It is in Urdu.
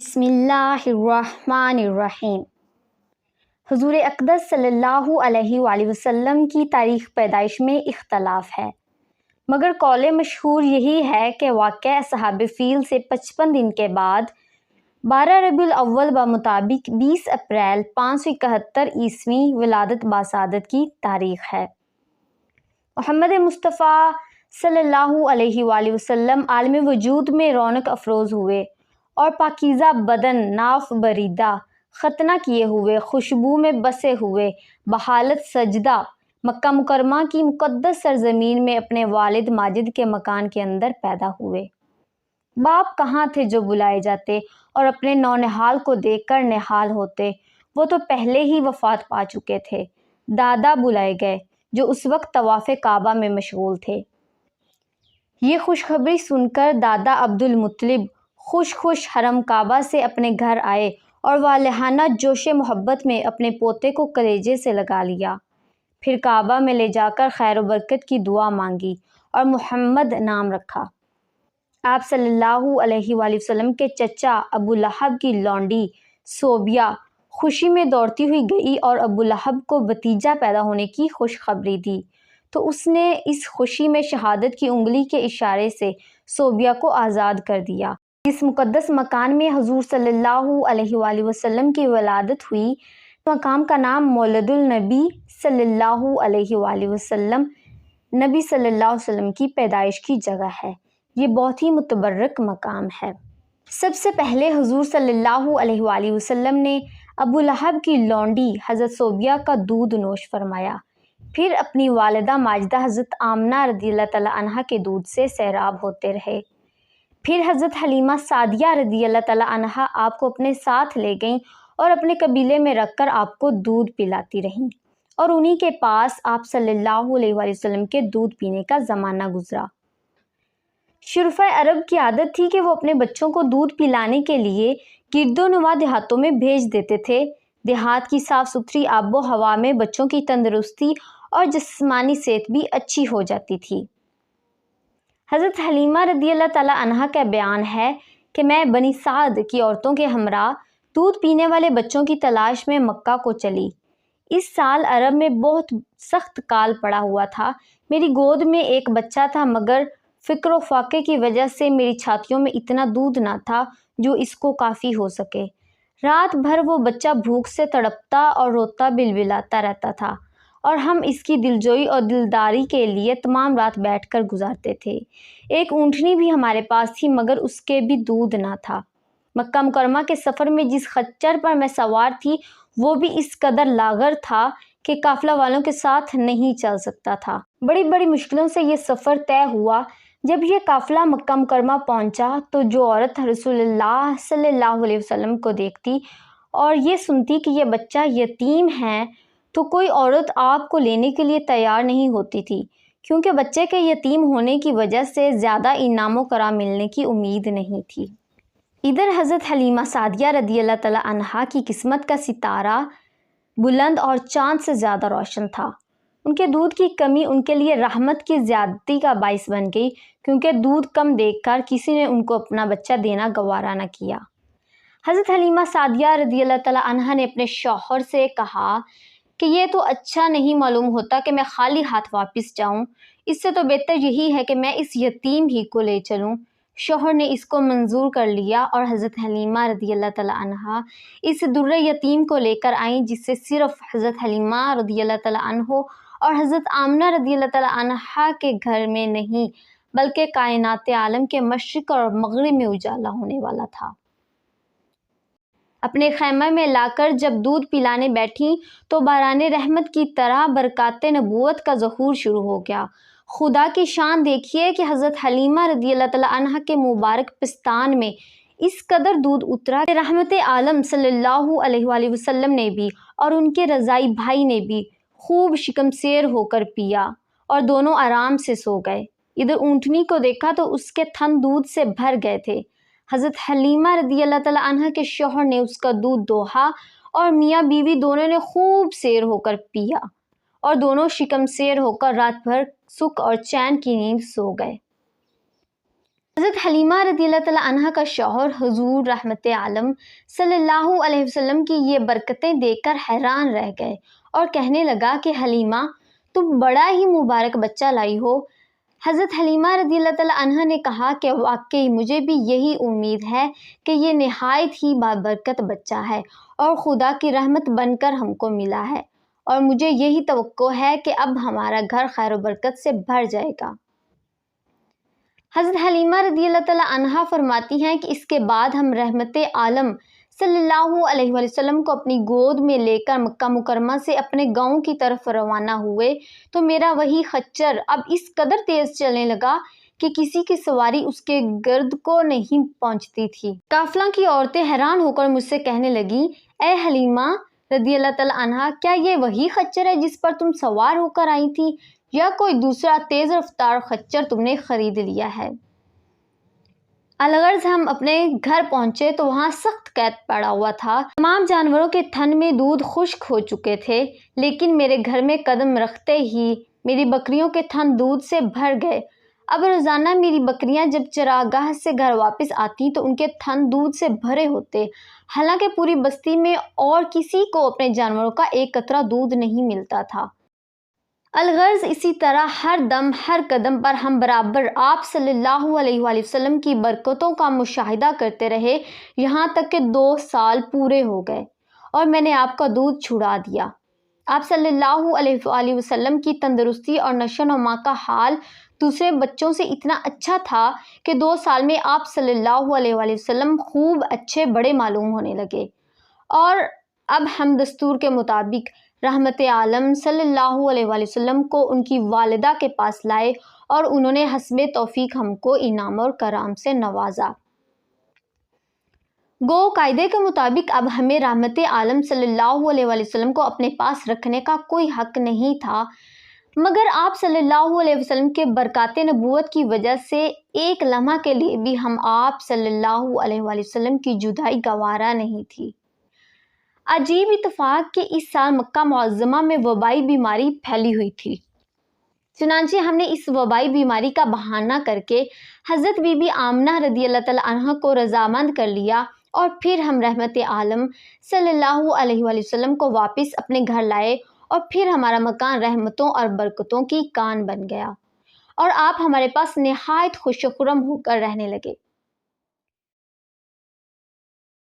بسم اللہ الرحمن الرحیم۔ حضور اقدس صلی اللہ علیہ وآلہ وسلم کی تاریخ پیدائش میں اختلاف ہے، مگر قول مشہور یہی ہے کہ واقعہ اصحاب فیل سے 55 دن کے بعد 12 ربیع الاول بمطابق 20 اپریل 571 عیسوی ولادت باسعادت کی تاریخ ہے۔ محمد مصطفیٰ صلی اللہ علیہ وآلہ وسلم عالم وجود میں رونق افروز ہوئے اور پاکیزہ بدن، ناف بریدہ، ختنہ کیے ہوئے، خوشبو میں بسے ہوئے، بحالت سجدہ مکہ مکرمہ کی مقدس سرزمین میں اپنے والد ماجد کے مکان کے اندر پیدا ہوئے۔ باپ کہاں تھے جو بلائے جاتے اور اپنے نونہال کو دیکھ کر نہال ہوتے؟ وہ تو پہلے ہی وفات پا چکے تھے۔ دادا بلائے گئے جو اس وقت طواف کعبہ میں مشغول تھے۔ یہ خوشخبری سن کر دادا عبدالمطلب خوش حرم کعبہ سے اپنے گھر آئے اور والہانہ جوش محبت میں اپنے پوتے کو کلیجے سے لگا لیا۔ پھر کعبہ میں لے جا کر خیر و برکت کی دعا مانگی اور محمد نام رکھا۔ آپ صلی اللہ علیہ وآلہ وسلم کے چچا ابو لہب کی لونڈی صوبیہ خوشی میں دوڑتی ہوئی گئی اور ابو لہب کو بھتیجا پیدا ہونے کی خوشخبری دی تو اس نے اس خوشی میں شہادت کی انگلی کے اشارے سے صوبیہ کو آزاد کر دیا۔ اس مقدس مکان میں حضور صلی اللہ علیہ وآلہ وسلم کی ولادت ہوئی۔ مقام کا نام مولد النبی صلی اللہ علیہ وآلہ وسلم، نبی صلی اللہ علیہ وسلم کی پیدائش کی جگہ ہے۔ یہ بہت ہی متبرک مقام ہے۔ سب سے پہلے حضور صلی اللہ علیہ وآلہ وسلم نے ابو لہب کی لونڈی حضرت صوبیہ کا دودھ نوش فرمایا، پھر اپنی والدہ ماجدہ حضرت آمنہ رضی اللہ تعالیٰ عنہا کے دودھ سے سیراب ہوتے رہے۔ پھر حضرت حلیمہ سعدیہ رضی اللہ تعالیٰ عنہا آپ کو اپنے ساتھ لے گئیں اور اپنے قبیلے میں رکھ کر آپ کو دودھ پلاتی رہیں، اور انہی کے پاس آپ صلی اللہ علیہ وآلہ وسلم کے دودھ پینے کا زمانہ گزرا۔ شرفۂ عرب کی عادت تھی کہ وہ اپنے بچوں کو دودھ پلانے کے لیے گرد و نواح دیہاتوں میں بھیج دیتے تھے۔ دیہات کی صاف ستھری آب و ہوا میں بچوں کی تندرستی اور جسمانی صحت بھی اچھی ہو جاتی تھی۔ حضرت حلیمہ رضی اللہ تعالیٰ عنہا کا بیان ہے کہ میں بنی سعد کی عورتوں کے ہمراہ دودھ پینے والے بچوں کی تلاش میں مکہ کو چلی۔ اس سال عرب میں بہت سخت کال پڑا ہوا تھا۔ میری گود میں ایک بچہ تھا، مگر فکر و فاقے کی وجہ سے میری چھاتیوں میں اتنا دودھ نہ تھا جو اس کو کافی ہو سکے۔ رات بھر وہ بچہ بھوک سے تڑپتا اور روتا بلبلاتا رہتا تھا، اور ہم اس کی دلجوئی اور دلداری کے لیے تمام رات بیٹھ کر گزارتے تھے۔ ایک اونٹنی بھی ہمارے پاس تھی، مگر اس کے بھی دودھ نہ تھا۔ مکہ مکرمہ کے سفر میں جس خچر پر میں سوار تھی وہ بھی اس قدر لاغر تھا کہ قافلہ والوں کے ساتھ نہیں چل سکتا تھا۔ بڑی بڑی مشکلوں سے یہ سفر طے ہوا۔ جب یہ قافلہ مکہ مکرمہ پہنچا تو جو عورت رسول اللہ صلی اللہ علیہ وسلم کو دیکھتی اور یہ سنتی کہ یہ بچہ یتیم ہے تو کوئی عورت آپ کو لینے کے لیے تیار نہیں ہوتی تھی، کیونکہ بچے کے یتیم ہونے کی وجہ سے زیادہ انعام و کرام ملنے کی امید نہیں تھی۔ ادھر حضرت حلیمہ سعدیہ رضی اللہ تعالیٰ عنہا کی قسمت کا ستارہ بلند اور چاند سے زیادہ روشن تھا۔ ان کے دودھ کی کمی ان کے لیے رحمت کی زیادتی کا باعث بن گئی، کیونکہ دودھ کم دیکھ کر کسی نے ان کو اپنا بچہ دینا گوارا نہ کیا۔ حضرت حلیمہ سعدیہ رضی اللہ تعالیٰ عنہا نے اپنے شوہر سے کہا کہ یہ تو اچھا نہیں معلوم ہوتا کہ میں خالی ہاتھ واپس جاؤں، اس سے تو بہتر یہی ہے کہ میں اس یتیم ہی کو لے چلوں۔ شوہر نے اس کو منظور کر لیا اور حضرت حلیمہ رضی اللہ تعالیٰ عنہا اس در یتیم کو لے کر آئیں، جس سے صرف حضرت حلیمہ رضی اللہ تعالیٰ عنہ اور حضرت آمنہ رضی اللہ تعالیٰ عنہا کے گھر میں نہیں بلکہ کائنات عالم کے مشرق اور مغرب میں اجالا ہونے والا تھا۔ اپنے خیمہ میں لا کر جب دودھ پلانے بیٹھیں تو باران رحمت کی طرح برکات نبوت کا ظہور شروع ہو گیا۔ خدا کی شان دیکھیے کہ حضرت حلیمہ رضی اللہ تعالیٰ عنہا کے مبارک پستان میں اس قدر دودھ اترا کہ رحمت عالم صلی اللہ علیہ وآلہ وسلم نے بھی اور ان کے رضائی بھائی نے بھی خوب شکمسیر ہو کر پیا اور دونوں آرام سے سو گئے۔ ادھر اونٹنی کو دیکھا تو اس کے تھن دودھ سے بھر گئے تھے۔ حضرت حلیمہ رضی اللہ تعالیٰ عنہا کے شوہر نے اس کا دودھ دوہا اور میاں بیوی دونوں نے خوب سیر ہو کر پیا اور دونوں شکم سیر ہو کر رات بھر سکھ اور چین کی نیند سو گئے۔ حضرت حلیمہ رضی اللہ تعالیٰ عنہ کا شوہر حضور رحمت عالم صلی اللہ علیہ وسلم کی یہ برکتیں دیکھ کر حیران رہ گئے اور کہنے لگا کہ حلیمہ تم بڑا ہی مبارک بچہ لائی ہو۔ حضرت حلیمہ رضی اللہ تعالیٰ عنہ نے کہا کہ واقعی مجھے بھی یہی امید ہے کہ یہ نہایت ہی بابرکت بچہ ہے اور خدا کی رحمت بن کر ہم کو ملا ہے، اور مجھے یہی توقع ہے کہ اب ہمارا گھر خیر و برکت سے بھر جائے گا۔ حضرت حلیمہ رضی اللہ تعالیٰ عنہا فرماتی ہیں کہ اس کے بعد ہم رحمت عالم صلی اللہ علیہ وسلم کو اپنی گود میں لے کر مکہ مکرمہ سے اپنے گاؤں کی طرف روانہ ہوئے تو میرا وہی خچر اب اس قدر تیز چلنے لگا کہ کسی کی سواری اس کے گرد کو نہیں پہنچتی تھی۔ قافلہ کی عورتیں حیران ہو کر مجھ سے کہنے لگیں، اے حلیمہ رضی اللہ تعالیٰ عنہا، کیا یہ وہی خچر ہے جس پر تم سوار ہو کر آئی تھی، یا کوئی دوسرا تیز رفتار خچر تم نے خرید لیا ہے؟ الغرض ہم اپنے گھر پہنچے تو وہاں سخت قید پڑا ہوا تھا۔ تمام جانوروں کے تھن میں دودھ خشک ہو چکے تھے، لیکن میرے گھر میں قدم رکھتے ہی میری بکریوں کے تھن دودھ سے بھر گئے۔ اب روزانہ میری بکریاں جب چراگاہ سے گھر واپس آتی تو ان کے تھن دودھ سے بھرے ہوتے، حالانکہ پوری بستی میں اور کسی کو اپنے جانوروں کا ایک قطرہ دودھ نہیں ملتا تھا۔ الغرض اسی طرح ہر دم ہر قدم پر ہم برابر آپ صلی اللہ علیہ وآلہ وسلم کی برکتوں کا مشاہدہ کرتے رہے، یہاں تک کہ 2 سال پورے ہو گئے اور میں نے آپ کا دودھ چھڑا دیا۔ آپ صلی اللہ علیہ وآلہ وسلم کی تندرستی اور نشو و نما کا حال دوسرے بچوں سے اتنا اچھا تھا کہ 2 سال میں آپ صلی اللہ علیہ وآلہ وسلم خوب اچھے بڑے معلوم ہونے لگے، اور اب ہم دستور کے مطابق رحمت عالم صلی اللہ علیہ وآلہ وسلم کو ان کی والدہ کے پاس لائے اور انہوں نے حسب توفیق ہم کو انعام اور کرام سے نوازا۔ گو قاعدے کے مطابق اب ہمیں رحمت عالم صلی اللہ علیہ وآلہ وسلم کو اپنے پاس رکھنے کا کوئی حق نہیں تھا، مگر آپ صلی اللہ علیہ وسلم کے برکات نبوت کی وجہ سے ایک لمحہ کے لیے بھی ہم آپ صلی اللہ علیہ وآلہ وسلم کی جدائی گوارا نہیں تھی۔ عجیب اتفاق کہ اس سال مکہ معظمہ میں وبائی بیماری پھیلی ہوئی تھی، چنانچہ ہم نے اس وبائی بیماری کا بہانہ کر کے حضرت بی بی آمنہ رضی اللہ تعالیٰ عنہ کو رضامند کر لیا، اور پھر ہم رحمت عالم صلی اللہ علیہ وآلہ وسلم کو واپس اپنے گھر لائے، اور پھر ہمارا مکان رحمتوں اور برکتوں کی کان بن گیا، اور آپ ہمارے پاس نہایت خوش و خرم ہو کر رہنے لگے۔